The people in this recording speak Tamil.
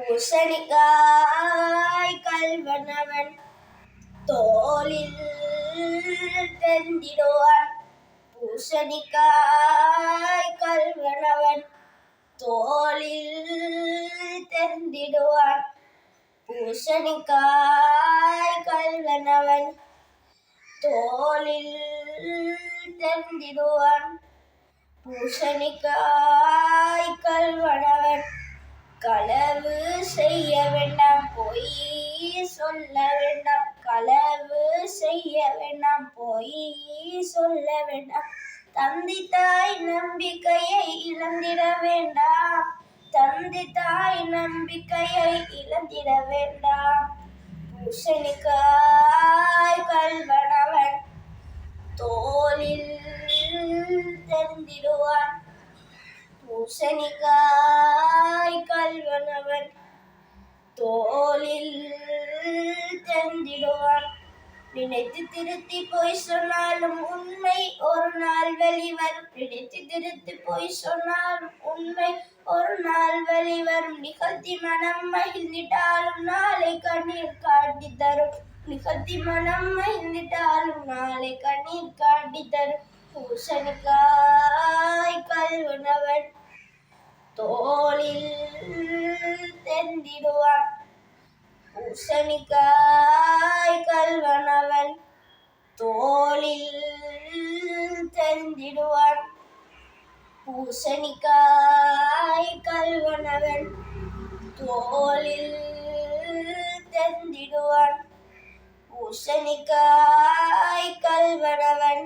பூசணிக்காய் கள்வனவன் தோளில் தெந்திடுவான். பூசணிக்காய் கள்வனவன் தோளில் தெந்திடுவான். பூசணிக்காய் கள்வனவன் தோளில் தெந்திடுவான். பூசணிக்காய் கள்வனவன் களவு செய்ய வேண்டாம், பொய் சொல்ல வேண்டாம். களவு செய்ய வேண்டாம், பொய் சொல்ல வேண்டாம். தந்தை தாய் நம்பிக்கையை இழந்திட வேண்டாம். தந்தை தாய் நம்பிக்கையை இழந்திட வேண்டாம். பூசணிக்காய் கள்வனவன் தோளில் தெந்திடுவான். பூசணிக்காய் கள்வனவன் தோளில் தெந்திடுவான். நினைத்து திருத்தி பொய் சொன்னாலும் உண்மை ஒரு நாள் வெளிவரும். நினைத்து திருத்தி பொய் சொன்னாலும் உண்மை ஒரு நாள் வெளிவரும். நிகழ்த்தி மனம் மகிழ்ந்திட்டாலும் நாளை கண்ணீர் காட்டி தரும். நிகழ்த்தி மனம் மகிழ்ந்திட்டாலும் நாளை கண்ணீர் காட்டி தரும். பூசணிக்காய் கள்வனவன் தோளில் தெந்திடுவான். பூசணிக்காய் கள்வனவன் தோளில் தெந்திடுவான். பூசணிக்காய் கள்வனவன் தோளில் தெந்திடுவான். பூசணிக்காய் கள்வனவன்